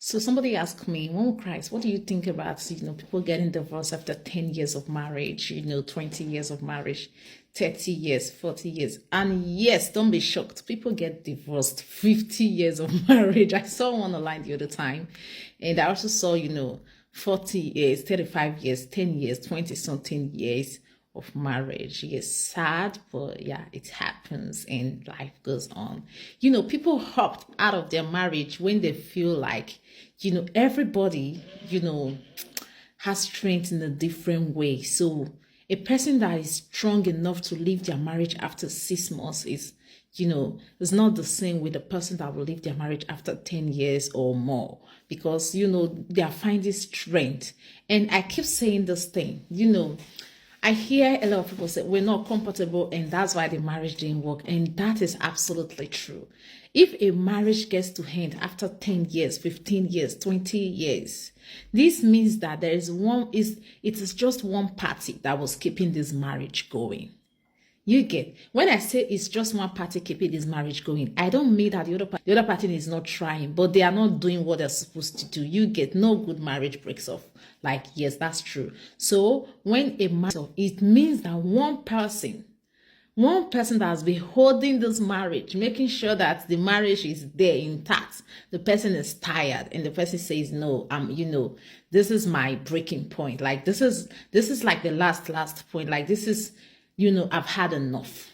So somebody asked me, "Oh Christ, what do you think about, people getting divorced after 10 years of marriage, 20 years of marriage, 30 years, 40 years?" And yes, don't be shocked. People get divorced 50 years of marriage. I saw one online the other time, and I also saw, 40 years, 35 years, 10 years, 20 something years of marriage. Yes, sad, but yeah, it happens and life goes on. People opt out of their marriage when they feel like, everybody, has strength in a different way. So a person that is strong enough to leave their marriage after 6 months is not the same with the person that will leave their marriage after 10 years or more, because, they are finding strength. And I keep saying this thing, I hear a lot of people say we're not compatible and that's why the marriage didn't work. And that is absolutely true. If a marriage gets to end after 10 years, 15 years, 20 years, this means that it is just one party that was keeping this marriage going. You get, when I say it's just one party keeping this marriage going, I don't mean that the other party is not trying, but they are not doing what they're supposed to do. You get, no good marriage breaks off. Like, yes, that's true. So when a marriage, it means that one person that has been holding this marriage, making sure that the marriage is there intact, the person is tired and the person says, no, this is my breaking point. Like, this is like the last point. Like, this is, I've had enough.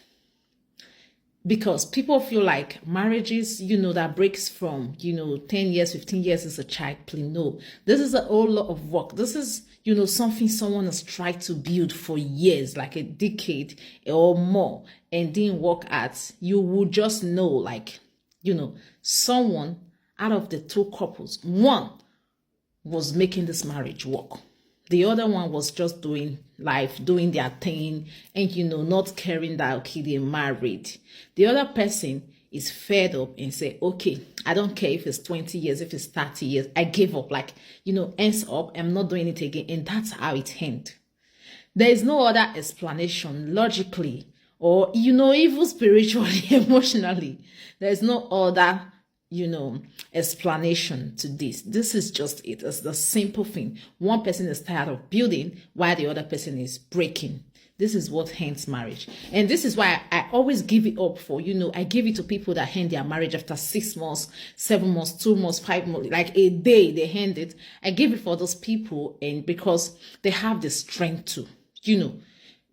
Because people feel like marriages, that breaks from, 10 years, 15 years is a child play. No, this is a whole lot of work. This is, something someone has tried to build for years, like a decade or more, and didn't work at. You would just know, like, someone out of the two couples, one was making this marriage work. The other one was just doing life, doing their thing, and, not caring that, okay, they're married. The other person is fed up and say, okay, I don't care if it's 20 years, if it's 30 years, I gave up. Like, ends up, I'm not doing it again. And that's how it ends. There is no other explanation logically or, even spiritually, emotionally. There is no other explanation to this. This is just it. It's the simple thing. One person is tired of building while the other person is breaking. This is what ends marriage. And this is why I always give it up for, I give it to people that end their marriage after 6 months, 7 months, 2 months, 5 months, like a day they end it. I give it for those people, and because they have the strength to,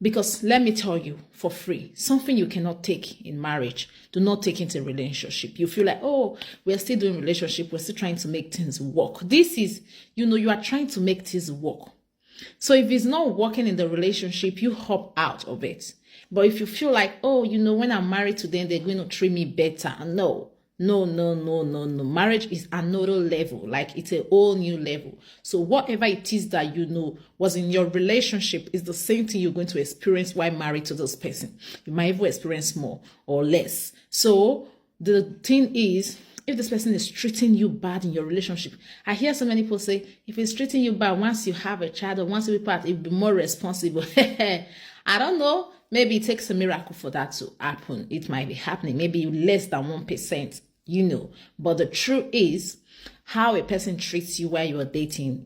because let me tell you for free, something you cannot take in marriage, do not take into a relationship. You feel like, oh, we're still doing relationship, we're still trying to make things work. This is, you are trying to make things work. So if it's not working in the relationship, you hop out of it. But if you feel like, oh, when I'm married to them, they're going to treat me better. No. Marriage is another level. Like, it's a whole new level. So whatever it is that was in your relationship is the same thing you're going to experience while married to this person. You might even experience more or less. So the thing is, if this person is treating you bad in your relationship, I hear so many people say, if it's treating you bad, once you have a child or once you be part, it'll be more responsible. I don't know. Maybe it takes a miracle for that to happen. It might be happening. Maybe less than 1%, But the truth is, how a person treats you while you are dating,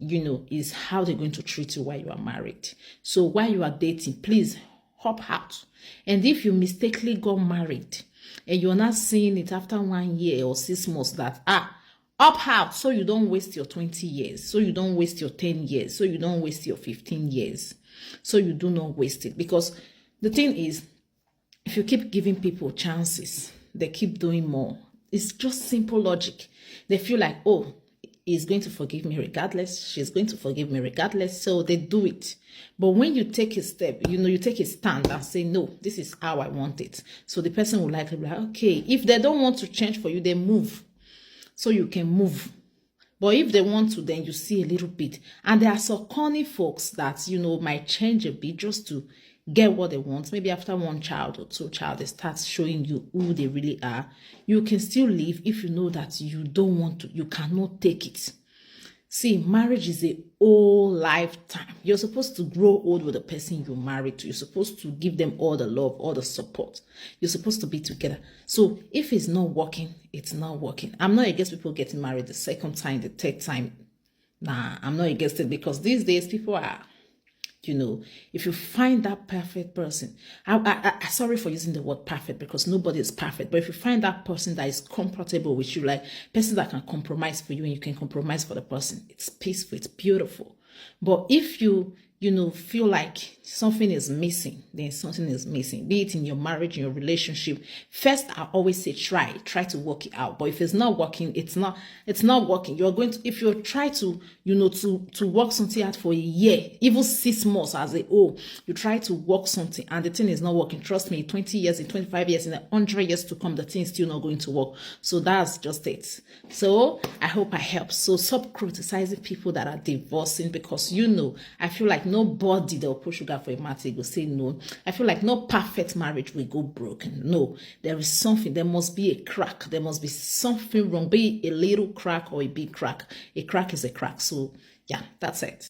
is how they're going to treat you while you are married. So while you are dating, please hop out. And if you mistakenly got married and you're not seeing it after 1 year or 6 months, that, up out, so you don't waste your 20 years, so you don't waste your 10 years, so you don't waste your 15 years, so you do not waste it. Because the thing is, if you keep giving people chances, they keep doing more. It's just simple logic. They feel like, oh, he's going to forgive me regardless. She's going to forgive me regardless. So they do it. But when you take a step, you take a stand and say, no, this is how I want it. So the person will likely be like, okay, if they don't want to change for you, they move. So you can move. But if they want to, then you see a little bit. And there are some corny folks that, might change a bit just to get what they want. Maybe after 1 child or 2 child, they start showing you who they really are. You can still leave if you know that you don't want to, you cannot take it. See, marriage is a whole lifetime. You're supposed to grow old with the person you're married to. You're supposed to give them all the love, all the support. You're supposed to be together. So if it's not working, it's not working. I'm not against people getting married the second time, the third time. Nah, I'm not against it, because these days people are, if you find that perfect person, I sorry for using the word perfect, because nobody is perfect, but if you find that person that is comfortable with you, like person that can compromise for you and you can compromise for the person, it's peaceful, it's beautiful. But if you feel like something is missing, then something is missing, be it in your marriage, in your relationship. First, I always say try to work it out. But if it's not working, it's not working. You're going to, if you try to, to work something out for a year, even 6 months as a whole, you try to work something and the thing is not working. Trust me, 20 years, in 25 years, in 100 years to come, the thing is still not going to work. So that's just it. So I hope I help. So stop criticizing people that are divorcing, because I feel like nobody that will put sugar for a matter will say no. I feel like no perfect marriage will go broken. No, there is something. There must be a crack. There must be something wrong. Be it a little crack or a big crack. A crack is a crack. So yeah, that's it.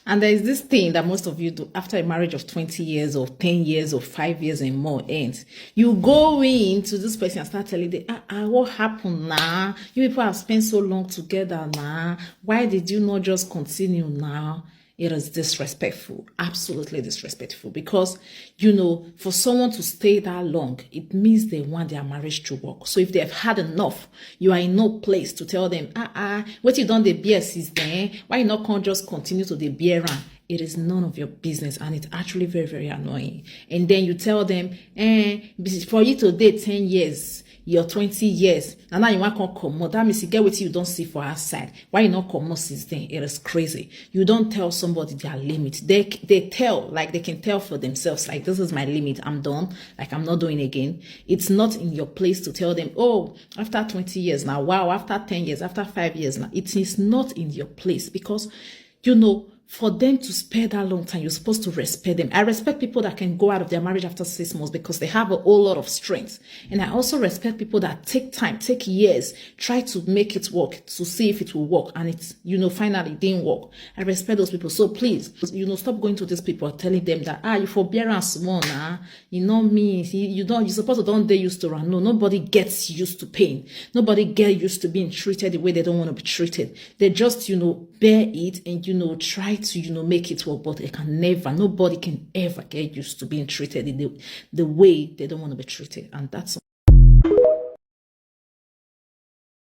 And there is this thing that most of you do after a marriage of 20 years or 10 years or 5 years and more ends. You go into this person and start telling them, what happened now? You people have spent so long together now. Why did you not just continue now? It is disrespectful, absolutely disrespectful, because, for someone to stay that long, it means they want their marriage to work. So if they've had enough, you are in no place to tell them, what you done the beer since then? Why you not can't just continue to the beer run? It is none of your business, and it's actually very, very annoying. And then you tell them, for you to date 10 years, you're 20 years, and now you want to come more. That means you get what you don't see for outside. Why you not come more since then? It is crazy. You don't tell somebody their limit. They tell, like they can tell for themselves, like this is my limit. I'm done. Like I'm not doing again. It's not in your place to tell them, oh, after 20 years now, wow, after 10 years, after 5 years now. It is not in your place, because, for them to spare that long time, you're supposed to respect them. I respect people that can go out of their marriage after 6 months because they have a whole lot of strength. And I also respect people that take time, take years, try to make it work, to see if it will work. And it's, finally it didn't work. I respect those people. So please, stop going to these people telling them that, you forbearance one, me, you're supposed to don't they used to run. No, nobody gets used to pain. Nobody gets used to being treated the way they don't want to be treated. They just, bear it and, try to, make it work, but nobody can ever get used to being treated in the way they don't want to be treated. And that's